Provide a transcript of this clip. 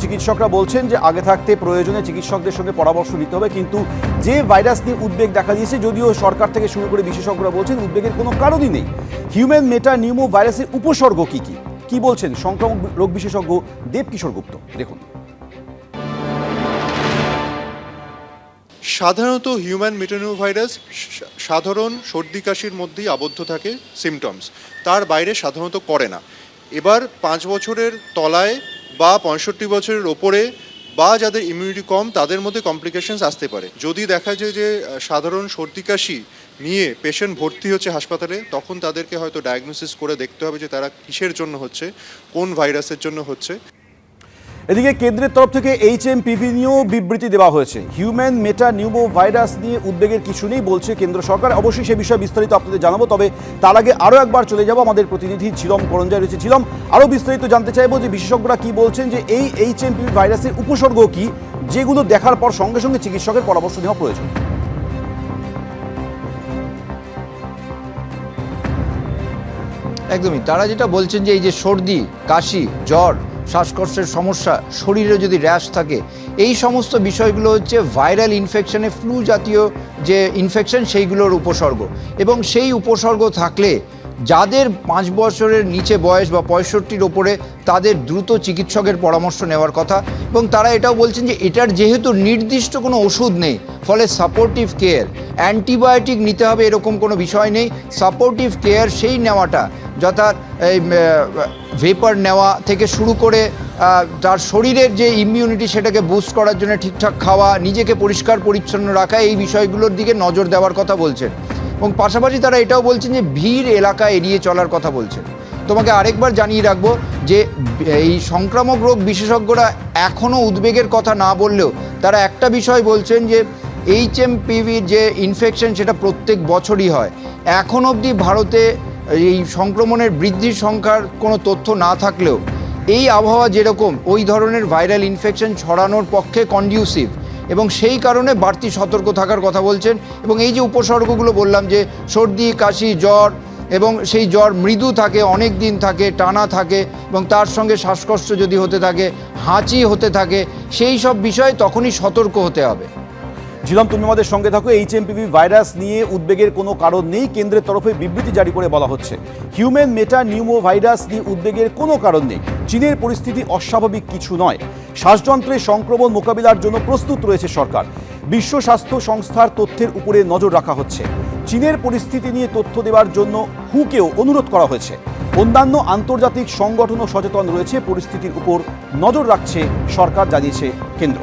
চিকিৎসকরা বলছেন যে আগে থাকতে প্রয়োজনে চিকিৎসকদের সঙ্গে পরামর্শ নিতে হবে, কিন্তু যে ভাইরাস নিয়ে উদ্বেগ দেখা দিয়েছে, যদিও সরকার থেকে শুরু করে বিশেষজ্ঞরা বলছেন উদ্বেগের কোনো কারণই নেই। হিউম্যান মেটা নিউমো ভাইরাসের উপসর্গ কি বলছেন সংক্রামক রোগ বিশেষজ্ঞ দেবকিশোর গুপ্ত, দেখুন। সাধারণত হিউম্যান মেটানিউভাইরাস সাধারণ সর্দি কাশির মধ্যেই আবদ্ধ থাকে সিমটমস, তার বাইরে সাধারণত করে না। এবার 5 বছরের তলায় বা 65 বছরের ওপরে বা যাদের ইমিউনিটি কম তাদের মধ্যে কমপ্লিকেশনস আসতে পারে। যদি দেখা যায় যে সাধারণ সর্দি কাশি নিয়ে পেশেন্ট ভর্তি হচ্ছে হাসপাতালে, তখন তাদেরকে হয়তো ডায়াগনোসিস করে দেখতে হবে যে তারা কিসের জন্য হচ্ছে, কোন ভাইরাসের জন্য হচ্ছে। এদিকে কেন্দ্রের তরফ থেকে HMPV নিয়েও বিবৃতি দেওয়া হয়েছে। হিউম্যান মেটা নিউমো ভাইরাস নিয়ে উদ্বেগের কিছু নেই বলছে কেন্দ্র সরকার। অবশ্যই সে বিষয়ে বিস্তারিত আপনাদের জানাবো, তবে তার আগে আরও একবার চলে যাব আমাদের প্রতিনিধি ঝিলম করঞ্জায় রয়েছে। ঝিলম, আরও বিস্তারিত জানতে চাইবো যে বিশেষজ্ঞরা কি বলছেন, যে এই HMPV ভাইরাসের উপসর্গ কি, যেগুলো দেখার পর সঙ্গে সঙ্গে চিকিৎসকের পরামর্শ নেওয়া প্রয়োজন। একদমই, তারা যেটা বলছেন যে এই যে সর্দি কাশি জ্বর শ্বাসকষ্টের সমস্যা, শরীরে যদি র্যাশ থাকে, এই সমস্ত বিষয়গুলো হচ্ছে ভাইরাল ইনফেকশনে ফ্লু জাতীয় যে ইনফেকশন সেইগুলোর উপসর্গ। এবং সেই উপসর্গ থাকলে যাদের 5 বছরের নিচে বয়স বা 65-র ওপরে, তাদের দ্রুত চিকিৎসকের পরামর্শ নেওয়ার কথা। এবং তারা এটাও বলছেন যে এটার যেহেতু নির্দিষ্ট কোনো ওষুধ নেই, ফলে সাপোর্টিভ কেয়ার, অ্যান্টিবায়োটিক নিতে হবে এরকম কোনো বিষয় নেই। সাপোর্টিভ কেয়ার সেই নেওয়াটা, যথা এই ভেপার নেওয়া থেকে শুরু করে তার শরীরের যে ইমিউনিটি সেটাকে বুস্ট করার জন্য ঠিকঠাক খাওয়া, নিজেকে পরিষ্কার পরিচ্ছন্ন রাখা, এই বিষয়গুলোর দিকে নজর দেওয়ার কথা বলছেন। এবং পাশাপাশি তারা এটাও বলছেন যে ভিড় এলাকা এড়িয়ে চলার কথা বলছেন। তোমাকে আরেকবার জানিয়ে রাখবো যে এই সংক্রামক রোগ বিশেষজ্ঞরা এখনও উদ্বেগের কথা না বললেও তারা একটা বিষয় বলছেন যে HMPVর যে ইনফেকশন সেটা প্রত্যেক বছরই হয়। এখন অবধি ভারতে এই সংক্রমণের বৃদ্ধির সংখ্যার কোনো তথ্য না থাকলেও এই আবহাওয়া যেরকম ওই ধরনের ভাইরাল ইনফেকশন ছড়ানোর পক্ষে কন্ডিউসিভ, এবং সেই কারণে বাড়তি সতর্ক থাকার কথা বলছেন। এবং এই যে উপসর্গগুলো বললাম, যে সর্দি কাশি জ্বর, এবং সেই জ্বর মৃদু থাকে, অনেক দিন থাকে, টানা থাকে, এবং তার সঙ্গে শ্বাসকষ্ট যদি হতে থাকে, হাঁচি হতে থাকে, সেই সব বিষয়ে তখনই সতর্ক হতে হবে। ঝিলম, তুমি আমাদের সঙ্গে থাকো। HMPV ভাইরাস নিয়ে উদ্বেগের কোনো কারণ নেই, কেন্দ্রের তরফে বিবৃতি জারি করে বলা হচ্ছে। হিউম্যান মেটা নিউমো ভাইরাস নিয়ে উদ্বেগের কোনো কারণ নেই। চীনের পরিস্থিতি অস্বাভাবিক কিছু নয়। শ্বাসযন্ত্রের সংক্রমণ মোকাবিলার জন্য প্রস্তুত রয়েছে সরকার। বিশ্ব স্বাস্থ্য সংস্থার তথ্যের উপরে নজর রাখা হচ্ছে। চীনের পরিস্থিতি নিয়ে তথ্য দেওয়ার জন্য হুকেও অনুরোধ করা হয়েছে। অন্যান্য আন্তর্জাতিক সংগঠনও সচেতন রয়েছে, পরিস্থিতির উপর নজর রাখছে সরকার, জানিয়েছে কেন্দ্র।